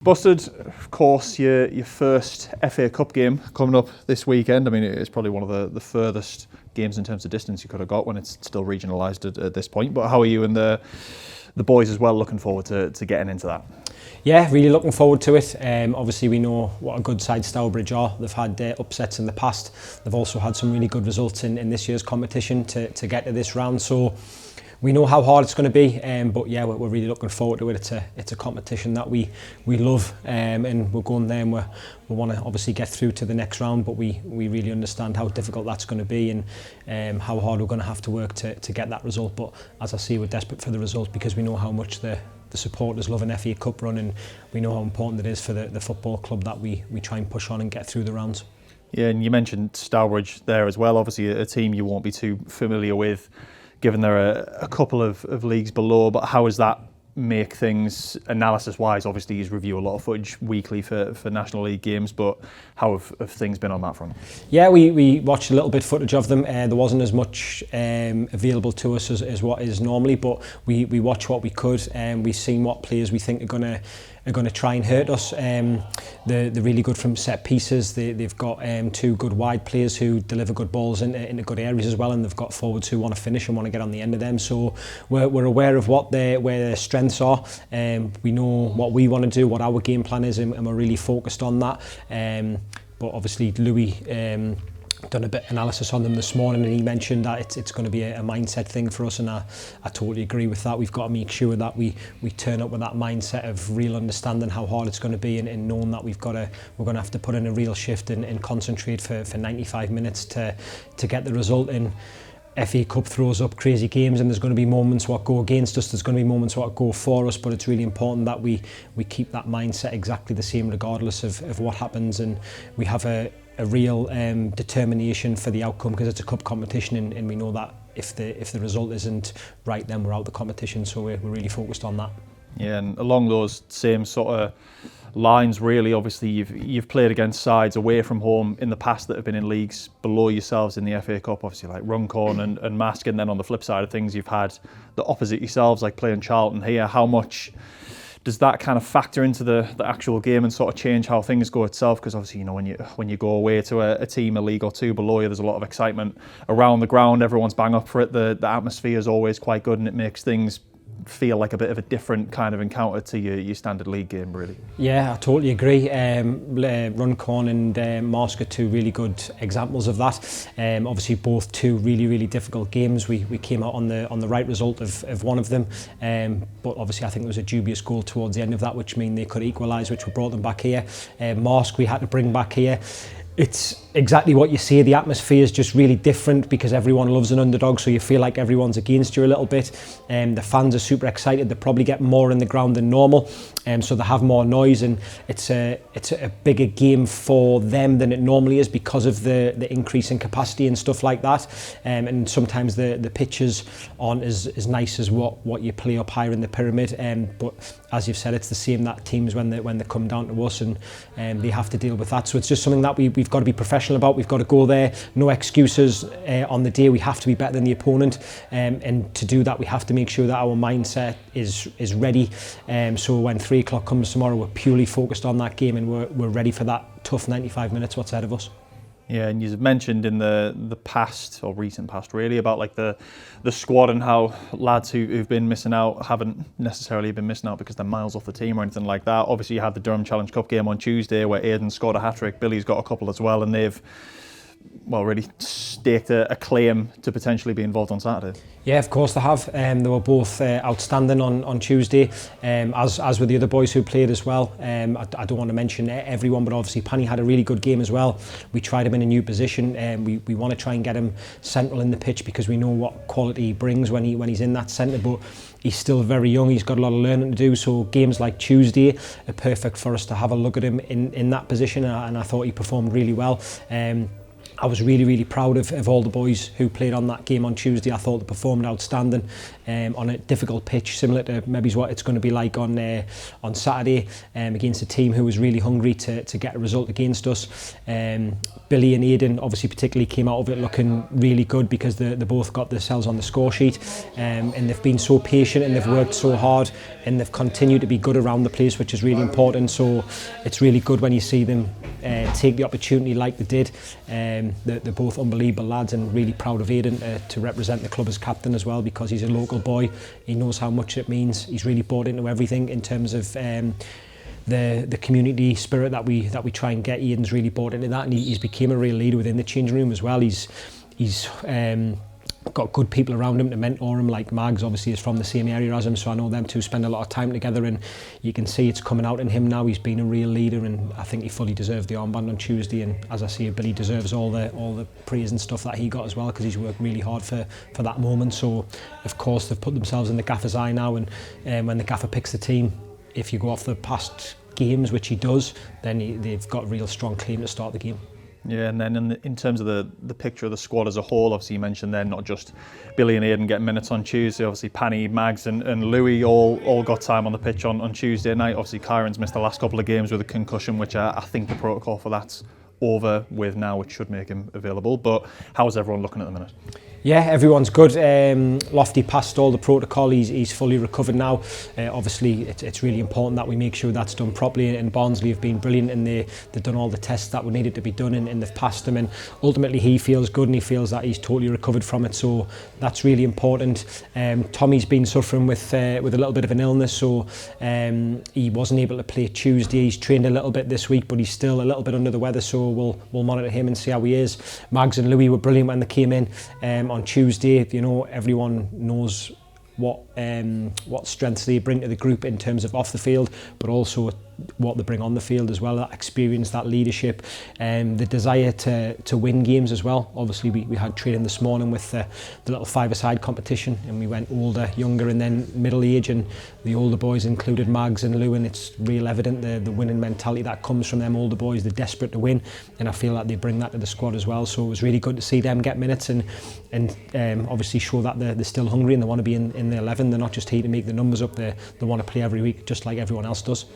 Busted, of course, your first FA Cup game coming up this weekend. I mean, it's probably one of the furthest games in terms of distance you could have got when it's still regionalised at this point. But how are you and the boys as well looking forward to getting into that? Yeah, really looking forward to it. Obviously, we know what a good side Stourbridge are. They've had upsets in the past. They've also had some really good results in this year's competition to get to this round. So we know how hard it's going to be, but yeah, we're really looking forward to it. It's a competition that we love, and we're going there and we want to obviously get through to the next round, but we really understand how difficult that's going to be and how hard we're going to have to work to get that result. But as I say, we're desperate for the result because we know how much the supporters love an FA Cup run, and we know how important it is for the football club that we try and push on and get through the rounds. Yeah, and you mentioned Stourbridge there as well. Obviously, a team you won't be too familiar with, given they're a couple of leagues below, but how does that make things analysis-wise? Obviously, you review a lot of footage weekly for National League games, but how have things been on that front? Yeah, we watched a little bit footage of them. There wasn't as much available to us as what is normally, but we watched what we could, and we've seen what players we think are going to try and hurt us. They're really good from set pieces. They've got two good wide players who deliver good balls into good areas as well, and they've got forwards who want to finish and want to get on the end of them. So we're aware of where their strengths are. We know what we want to do, what our game plan is, and we're really focused on that. But obviously Louis done a bit of analysis on them this morning, and he mentioned that it's going to be a mindset thing for us, and I totally agree with that. We've got to make sure that we turn up with that mindset of real understanding how hard it's going to be, and knowing that we're going to have to put in a real shift and concentrate for 95 minutes to get the result in. FA Cup throws up crazy games, and there's going to be moments what go against us, there's going to be moments what go for us, but it's really important that we keep that mindset exactly the same regardless of what happens, and we have a real determination for the outcome, because it's a cup competition, and we know that if the result isn't right, then we're out of the competition. So we're really focused on that. Yeah, and along those same sort of lines, really, obviously you've played against sides away from home in the past that have been in leagues below yourselves in the FA Cup, obviously like Runcorn and Mask, and then on the flip side of things you've had the opposite yourselves, like playing Charlton here. How much does that kind of factor into the actual game and sort of change how things go itself? Because obviously, you know, when you go away to a team a league or two below you, there's a lot of excitement around the ground, everyone's bang up for it, the atmosphere is always quite good, and it makes things feel like a bit of a different kind of encounter to your standard league game, really. Yeah, I totally agree. Runcorn and Mask are two really good examples of that. Obviously, both two really difficult games. We came out on the right result of one of them, but obviously I think there was a dubious goal towards the end of that, which mean they could equalise, which we brought them back here. Mask we had to bring back here. It's exactly what you say. The atmosphere is just really different because everyone loves an underdog, so you feel like everyone's against you a little bit. The fans are super excited. They probably get more in the ground than normal, so they have more noise, and it's a bigger game for them than it normally is because of the increase in capacity and stuff like that. And sometimes the pitches aren't as nice as what you play up higher in the pyramid. But as you've said, it's the same that teams when they come down to us, and they have to deal with that. So it's just something that we've got to be professional about. We've got to go there, no excuses. On the day we have to be better than the opponent, and to do that we have to make sure that our mindset is ready. So when 3 o'clock comes tomorrow, we're purely focused on that game, and we're ready for that tough 95 minutes what's ahead of us. Yeah, and you've mentioned in the past, or recent past really, about like the squad and how lads who've been missing out haven't necessarily been missing out because they're miles off the team or anything like that. Obviously you had the Durham Challenge Cup game on Tuesday where Aidan scored a hat-trick, Billy's got a couple as well, and they've really staked a claim to potentially be involved on Saturday. Yeah, of course they have. They were both outstanding on Tuesday, as were the other boys who played as well. I don't want to mention everyone, but obviously Panny had a really good game as well. We tried him in a new position, and we want to try and get him central in the pitch because we know what quality he brings when he's in that centre, but he's still very young, he's got a lot of learning to do, so games like Tuesday are perfect for us to have a look at him in that position, and I thought he performed really well. I was really, really proud of all the boys who played on that game on Tuesday. I thought they performed outstanding on a difficult pitch, similar to maybe what it's going to be like on Saturday against a team who was really hungry to get a result against us. Billy and Aidan obviously particularly came out of it looking really good because they both got themselves on the score sheet, and they've been so patient and they've worked so hard and they've continued to be good around the place, which is really important. So it's really good when you see them take the opportunity like they did. They're both unbelievable lads, and really proud of Aidan to represent the club as captain as well, because he's a local boy. He knows how much it means. He's really bought into everything in terms of the community spirit that we try and get. Aidan's really bought into that, and he's became a real leader within the changing room as well. He's got good people around him to mentor him, like Mags obviously is from the same area as him, so I know them two spend a lot of time together, and you can see it's coming out in him now. He's been a real leader, and I think he fully deserved the armband on Tuesday, and as I say, Billy deserves all the praise and stuff that he got as well, because he's worked really hard for that moment. So of course they've put themselves in the gaffer's eye now, and when the gaffer picks the team, if you go off the past games, which he does, then they've got a real strong claim to start the game. Yeah, and then in terms of the picture of the squad as a whole, obviously you mentioned then not just Billy and Aidan getting minutes on Tuesday, obviously Panny, Mags and Louis all got time on the pitch on Tuesday night. Obviously Kyron's missed the last couple of games with a concussion, which I think the protocol for that's over with now, which should make him available. But how's everyone looking at the minute? Yeah, everyone's good. Lofty passed all the protocol. He's fully recovered now. Obviously, it's really important that we make sure that's done properly. And Barnsley have been brilliant, and they've done all the tests that were needed to be done, and they've passed them. And ultimately, he feels good, and he feels that he's totally recovered from it. So that's really important. Tommy's been suffering with a little bit of an illness, so he wasn't able to play Tuesday. He's trained a little bit this week, but he's still a little bit under the weather. So we'll monitor him and see how he is. Mags and Louis were brilliant when they came in. On Tuesday, you know, everyone knows what strengths they bring to the group in terms of off the field, but also what they bring on the field as well, that experience, that leadership, the desire to win games as well. Obviously we had training this morning with the little five-a-side competition, and we went older, younger and then middle age, and the older boys included Mags and Lou, and it's real evident the winning mentality that comes from them older boys. They're desperate to win, and I feel like they bring that to the squad as well. So it was really good to see them get minutes and obviously show that they're still hungry and they want to be in the 11. They're not just here to make the numbers up, they want to play every week just like everyone else does.